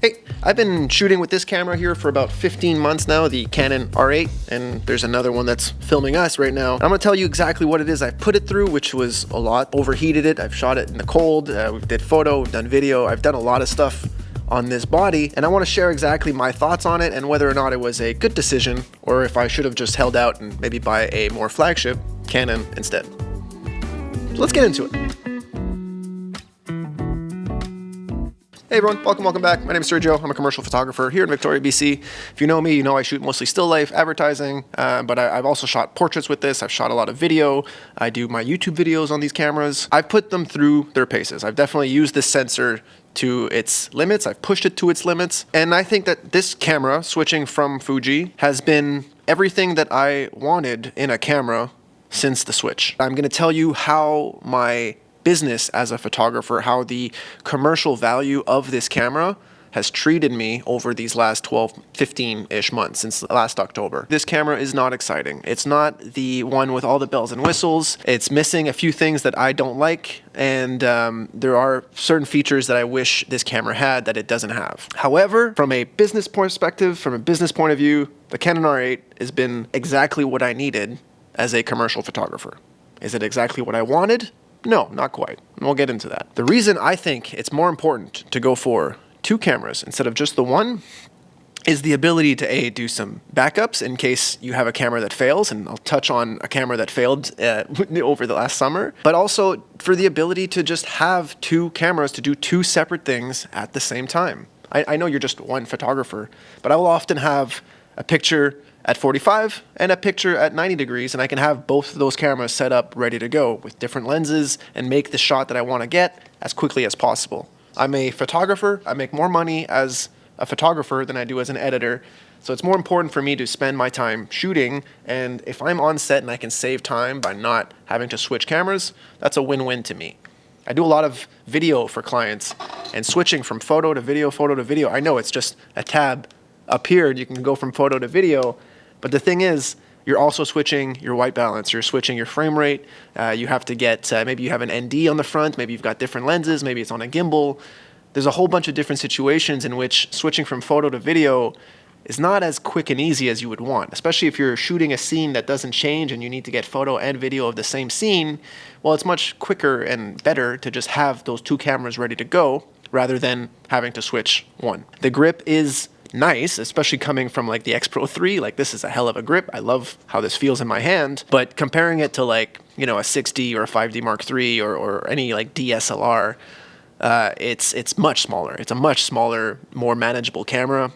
Hey, I've been shooting with this camera here for about 15 months now, the Canon R8, and there's another one that's filming us right now. I'm gonna tell you exactly what it is I've put it through, which was a lot. Overheated it, I've shot it in the cold, we did photo, we've done video, I've done a lot of stuff on this body, and I want to share exactly my thoughts on it and whether or not it was a good decision or if I should have just held out and maybe buy a more flagship Canon instead. So let's get into it. Hey everyone, welcome back. My name is Sergio. I'm a commercial photographer here in Victoria, BC. If you know me, you know I shoot mostly still life, advertising, but I've also shot portraits with this. I've shot a lot of video. I do my YouTube videos on these cameras. I've put them through their paces. I've definitely used this sensor to its limits. I've pushed it to its limits. And I think that this camera, switching from Fuji, has been everything that I wanted in a camera since the switch. I'm gonna tell you how my business as a photographer, how the commercial value of this camera has treated me over these last 12, 15-ish months since last October. This camera is not exciting. It's not the one with all the bells and whistles. It's missing a few things that I don't like, and there are certain features that I wish this camera had that it doesn't have. However, from a business perspective, from a business point of view, the Canon R8 has been exactly what I needed as a commercial photographer. Is it exactly what I wanted? No, not quite. And we'll get into that. The reason I think it's more important to go for two cameras instead of just the one is the ability to A, do some backups in case you have a camera that fails, and I'll touch on a camera that failed over the last summer, but also for the ability to just have two cameras to do two separate things at the same time. I know you're just one photographer, but I will often have a picture at 45 and a picture at 90 degrees, and I can have both of those cameras set up ready to go with different lenses and make the shot that I want to get as quickly as possible. I'm a photographer. I make more money as a photographer than I do as an editor, so it's more important for me to spend my time shooting, and if I'm on set and I can save time by not having to switch cameras, that's a win-win to me. I do a lot of video for clients, and switching from photo to video, I know it's just a tab up here and you can go from photo to video. But the thing is, you're also switching your white balance, you're switching your frame rate, you have to get, maybe you have an ND on the front, maybe you've got different lenses, maybe it's on a gimbal. There's a whole bunch of different situations in which switching from photo to video is not as quick and easy as you would want, especially if you're shooting a scene that doesn't change and you need to get photo and video of the same scene. Well, it's much quicker and better to just have those two cameras ready to go rather than having to switch one. The grip is nice, especially coming from like the X Pro 3. Like, this is a hell of a grip. I love how this feels in my hand. But comparing it to like, you know, a 6D or a 5D Mark III or any like DSLR, it's much smaller. It's a much smaller, more manageable camera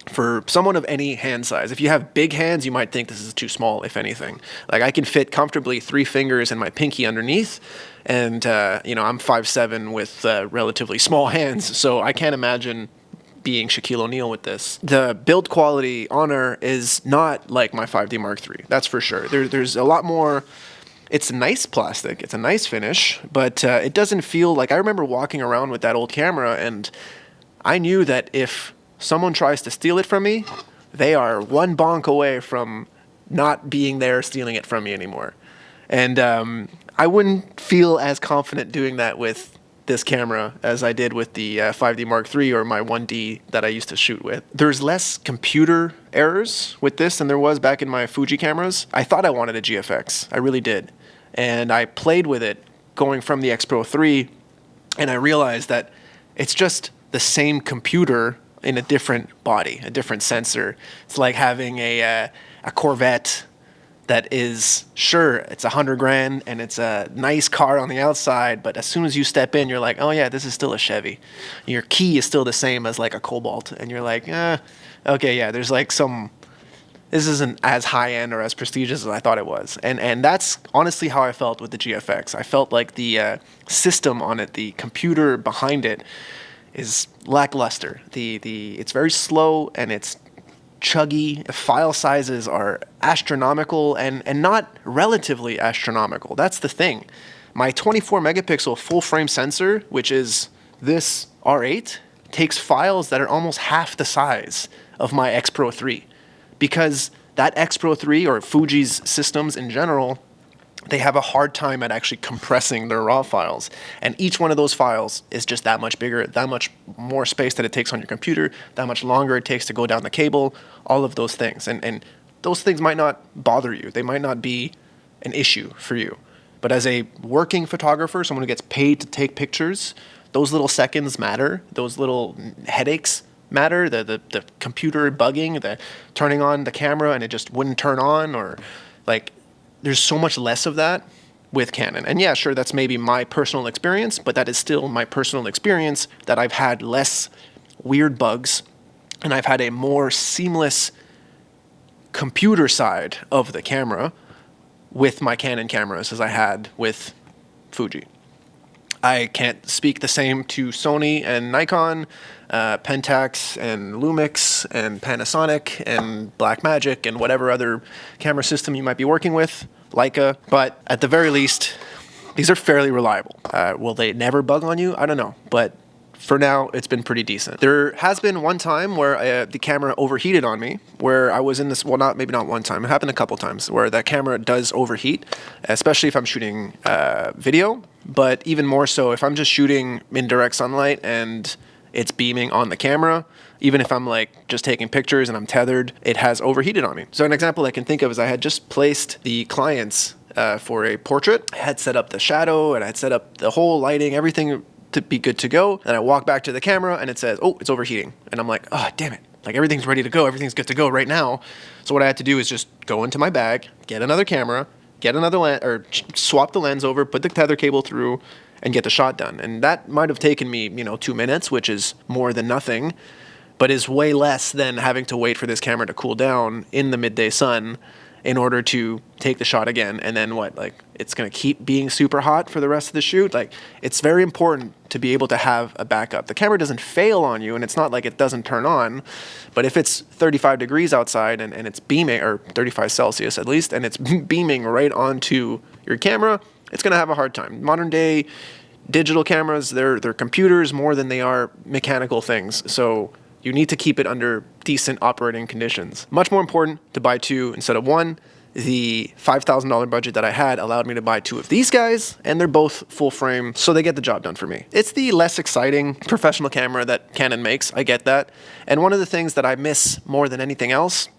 for someone of any hand size. If you have big hands, you might think this is too small, if anything. Like, I can fit comfortably 3 fingers and my pinky underneath, and you know, I'm 5'7" with relatively small hands, so I can't imagine being Shaquille O'Neal with this. The build quality on her is not like my 5D Mark III, that's for sure. There's a lot more. It's a nice plastic, it's a nice finish, but it doesn't feel like, I remember walking around with that old camera and I knew that if someone tries to steal it from me, they are one bonk away from not being there stealing it from me anymore. And I wouldn't feel as confident doing that with this camera as I did with the 5D Mark III or my 1D that I used to shoot with. There's less computer errors with this than there was back in my Fuji cameras. I thought I wanted a GFX, I really did. And I played with it going from the X Pro 3, and I realized that it's just the same computer in a different body, a different sensor. It's like having a Corvette that is, sure, it's $100,000 and it's a nice car on the outside, but as soon as you step in, you're like, oh yeah, this is still a Chevy. Your key is still the same as like a Cobalt, and you're like, okay, yeah, there's like some, this isn't as high-end or as prestigious as I thought it was. And that's honestly how I felt with the GFX. I felt like the system on it, the computer behind it, is lackluster. It's very slow and it's chuggy. The file sizes are astronomical and not relatively astronomical. That's the thing. My 24 megapixel full frame sensor, which is this R8, takes files that are almost half the size of my X Pro 3, because that X Pro 3 or Fuji's systems in general they have a hard time at actually compressing their raw files. And each one of those files is just that much bigger, that much more space that it takes on your computer, that much longer it takes to go down the cable, all of those things. And those things might not bother you. They might not be an issue for you. But as a working photographer, someone who gets paid to take pictures, those little seconds matter. Those little headaches matter. The computer bugging, the turning on the camera and it just wouldn't turn on, or like, there's so much less of that with Canon. And yeah, sure, that's maybe my personal experience, but that is still my personal experience, that I've had less weird bugs and I've had a more seamless computer side of the camera with my Canon cameras as I had with Fuji. I can't speak the same to Sony and Nikon, Pentax and Lumix and Panasonic and Blackmagic and whatever other camera system you might be working with, Leica. But at the very least, these are fairly reliable. Will they never bug on you? I don't know. But for now, it's been pretty decent. There has been one time where the camera overheated on me, where I was in this, well, maybe not one time, it happened a couple times, where that camera does overheat, especially if I'm shooting video, but even more so if I'm just shooting in direct sunlight and it's beaming on the camera. Even if I'm like just taking pictures and I'm tethered, it has overheated on me. So an example I can think of is I had just placed the clients for a portrait. I had set up the shadow and I had set up the whole lighting, everything to be good to go. And I walk back to the camera and it says, oh, it's overheating. And I'm like, oh, damn it. Like everything's ready to go. Everything's good to go right now. So what I had to do is just go into my bag, get another camera, get another lens, or swap the lens over, put the tether cable through, and get the shot done. And that might have taken me, 2 minutes, which is more than nothing, but is way less than having to wait for this camera to cool down in the midday sun in order to take the shot again. And then what, like, it's going to keep being super hot for the rest of the shoot? Like, it's very important to be able to have a backup. The camera doesn't fail on you, and it's not like it doesn't turn on, but if it's 35 degrees outside and it's beaming, or 35 Celsius at least, and it's beaming right onto your camera, it's going to have a hard time. Modern day digital cameras, they're computers more than they are mechanical things. So you need to keep it under decent operating conditions. Much more important to buy two instead of one. The $5,000 budget that I had allowed me to buy two of these guys, and they're both full frame, so they get the job done for me. It's the less exciting professional camera that Canon makes, I get that. And one of the things that I miss more than anything else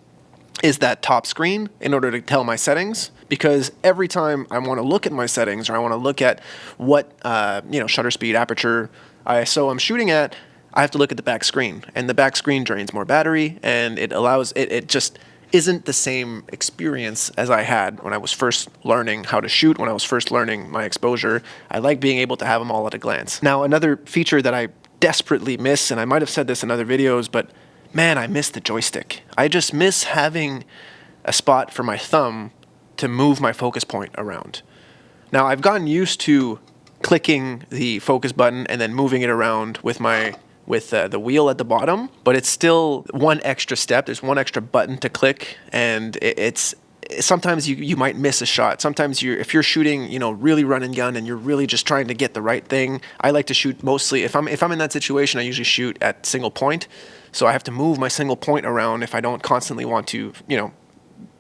is that top screen in order to tell my settings, because every time I want to look at my settings or I want to look at what shutter speed, aperture, ISO I'm shooting at, I have to look at the back screen, and the back screen drains more battery, and it just isn't the same experience as I had when I was first learning how to shoot, when I was first learning my exposure. I like being able to have them all at a glance. Now, another feature that I desperately miss, and I might have said this in other videos, but man, I miss the joystick. I just miss having a spot for my thumb to move my focus point around. Now, I've gotten used to clicking the focus button and then moving it around with the wheel at the bottom, but it's still one extra step. There's one extra button to click, and it's sometimes you might miss a shot. Sometimes if you're shooting, really run and gun, and you're really just trying to get the right thing. I like to shoot mostly, if I'm in that situation, I usually shoot at single point. So I have to move my single point around if I don't constantly want to,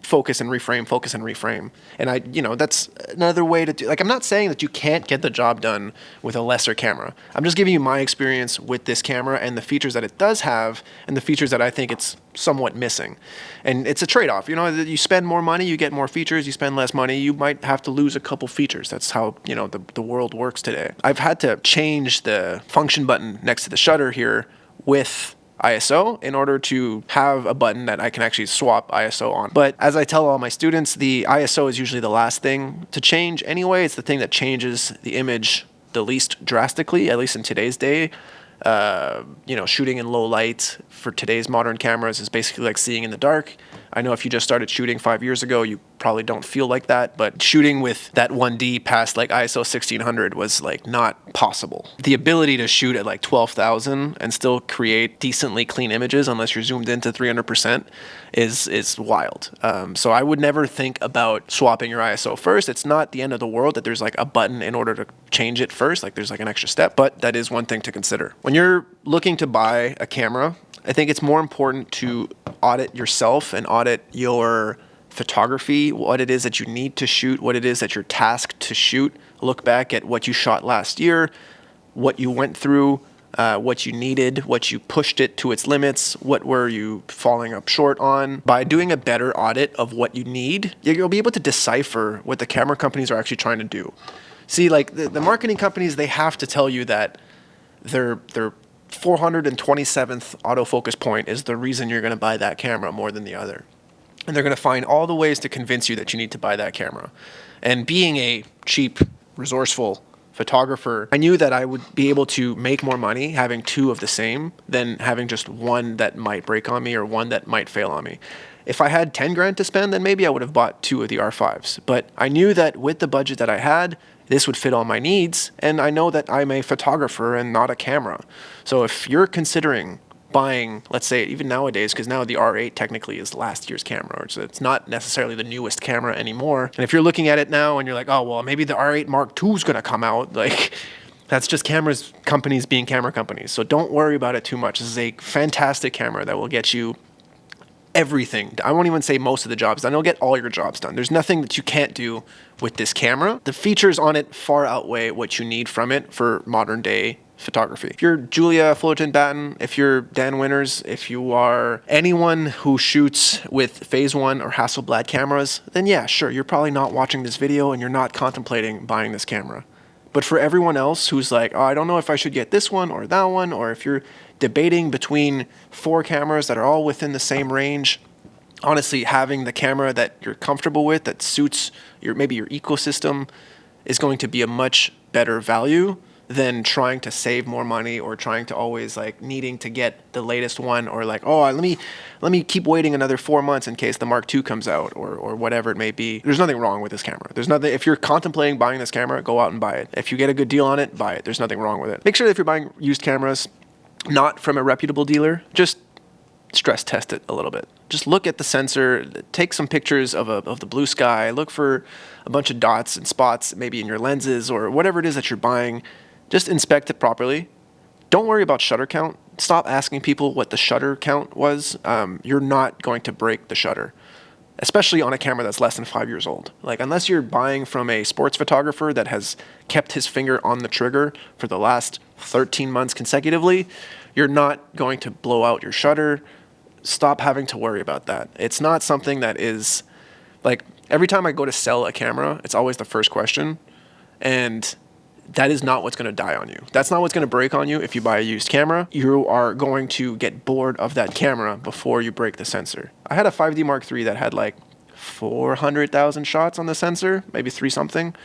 focus and reframe. And that's another way to do, like, I'm not saying that you can't get the job done with a lesser camera. I'm just giving you my experience with this camera and the features that it does have and the features that I think it's somewhat missing. And it's a trade-off. You spend more money, you get more features. You spend less money, you might have to lose a couple features. That's how, the world works today. I've had to change the function button next to the shutter here with ISO in order to have a button that I can actually swap ISO on. But as I tell all my students, the ISO is usually the last thing to change anyway. It's the thing that changes the image the least drastically, at least in today's day. Shooting in low light for today's modern cameras is basically like seeing in the dark. I know if you just started shooting 5 years ago, you probably don't feel like that, but shooting with that 1D past like ISO 1600 was like not possible. The ability to shoot at like 12,000 and still create decently clean images unless you're zoomed into 300% is wild. So I would never think about swapping your ISO first. It's not the end of the world that there's like a button in order to change it first, like there's like an extra step, but that is one thing to consider. When you're looking to buy a camera, I think it's more important to audit yourself and audit your photography, what it is that you need to shoot, what it is that you're tasked to shoot. Look back at what you shot last year, what you went through, what you needed, what you pushed it to its limits, what were you falling up short on. By doing a better audit of what you need, you'll be able to decipher what the camera companies are actually trying to do. See, like the marketing companies, they have to tell you that their 427th autofocus point is the reason you're going to buy that camera more than the other. And they're going to find all the ways to convince you that you need to buy that camera. And being a cheap, resourceful photographer, I knew that I would be able to make more money having two of the same than having just one that might break on me or one that might fail on me. If I had 10 grand to spend, then maybe I would have bought two of the R5s. But I knew that with the budget that I had, this would fit all my needs. And I know that I'm a photographer and not a camera. So if you're considering buying, let's say even nowadays, because now the R8 technically is last year's camera, so it's not necessarily the newest camera anymore. And if you're looking at it now and you're like, oh, well, maybe the R8 Mark II is going to come out, like that's just companies being camera companies. So don't worry about it too much. This is a fantastic camera that will get you everything. I won't even say most of the jobs done. It'll get all your jobs done. There's nothing that you can't do with this camera. The features on it far outweigh what you need from it for modern day photography. If you're Julia Fullerton Batten, if you're Dan Winters, if you are anyone who shoots with Phase 1 or Hasselblad cameras, then yeah, sure, you're probably not watching this video and you're not contemplating buying this camera. But for everyone else who's like, oh, I don't know if I should get this one or that one, or if you're debating between 4 cameras that are all within the same range, honestly, having the camera that you're comfortable with, that suits maybe your ecosystem, is going to be a much better value than trying to save more money or trying to always like needing to get the latest one, or like, oh, let me keep waiting another 4 months in case the Mark II comes out, or whatever it may be. There's nothing wrong with this camera. There's nothing. If you're contemplating buying this camera, go out and buy it. If you get a good deal on it, buy it. There's nothing wrong with it. Make sure that if you're buying used cameras, not from a reputable dealer, just stress test it a little bit. Just look at the sensor, take some pictures of the blue sky, look for a bunch of dots and spots maybe in your lenses or whatever it is that you're buying. Just inspect it properly. Don't worry about shutter count. Stop asking people what the shutter count was. You're not going to break the shutter, especially on a camera that's less than 5 years old. Like, unless you're buying from a sports photographer that has kept his finger on the trigger for the last 13 months consecutively, you're not going to blow out your shutter. Stop having to worry about that. It's not something that is, like, every time I go to sell a camera, it's always the first question. And that is not what's going to die on you. That's not what's going to break on you if you buy a used camera. You are going to get bored of that camera before you break the sensor. I had a 5D Mark III that had like 400,000 shots on the sensor, maybe 3 something.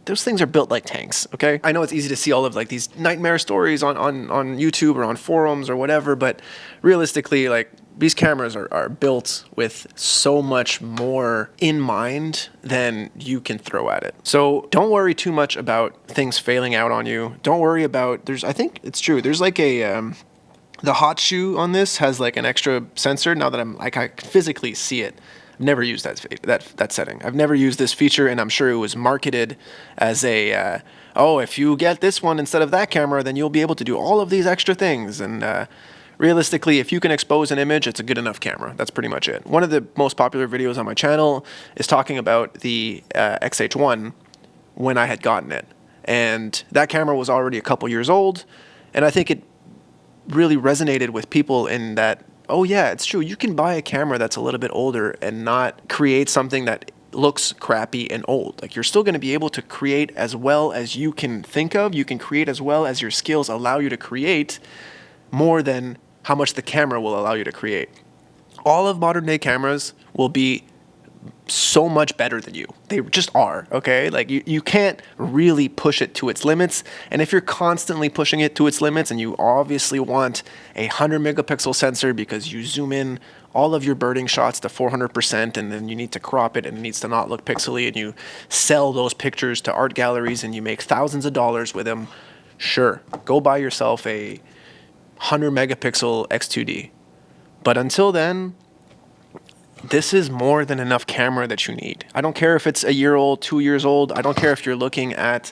Those things are built like tanks, okay? I know it's easy to see all of like these nightmare stories on YouTube or on forums or whatever, but realistically, like, these cameras are built with so much more in mind than you can throw at it. So don't worry too much about things failing out on you. Don't worry about, I think it's true, there's like the hot shoe on this has like an extra sensor. Now that I can physically see it. I've never used that setting. I've never used this feature, and I'm sure it was marketed as a, oh, if you get this one instead of that camera, then you'll be able to do all of these extra things. And realistically, if you can expose an image, it's a good enough camera. That's pretty much it. One of the most popular videos on my channel is talking about the XH1 when I had gotten it. And that camera was already a couple years old, and I think it really resonated with people in that, oh yeah, it's true, you can buy a camera that's a little bit older and not create something that looks crappy and old. Like, you're still going to be able to create as well as you can think of. You can create as well as your skills allow you to create, more than how much the camera will allow you to create. All of modern day cameras will be so much better than you. They just are, okay? Like, you can't really push it to its limits. And if you're constantly pushing it to its limits, and you obviously want a 100 megapixel sensor because you zoom in all of your birding shots to 400%, and then you need to crop it and it needs to not look pixely, and you sell those pictures to art galleries and you make thousands of dollars with them, sure, go buy yourself a 100 megapixel X2D. But until then, this is more than enough camera that you need. I don't care if it's a year old, 2 years old. I don't care if you're looking at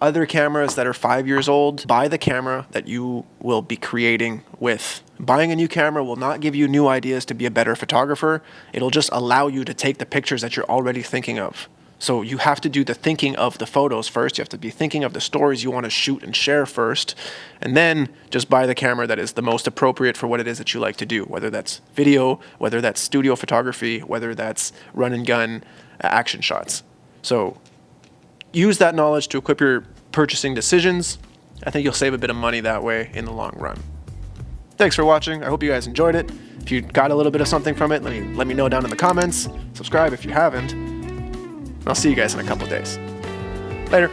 other cameras that are 5 years old. Buy the camera that you will be creating with. Buying a new camera will not give you new ideas to be a better photographer. It'll just allow you to take the pictures that you're already thinking of. So you have to do the thinking of the photos first. You have to be thinking of the stories you want to shoot and share first, and then just buy the camera that is the most appropriate for what it is that you like to do, whether that's video, whether that's studio photography, whether that's run and gun action shots. So use that knowledge to equip your purchasing decisions. I think you'll save a bit of money that way in the long run. Thanks for watching. I hope you guys enjoyed it. If you got a little bit of something from it, let me know down in the comments. Subscribe if you haven't. I'll see you guys in a couple of days. Later.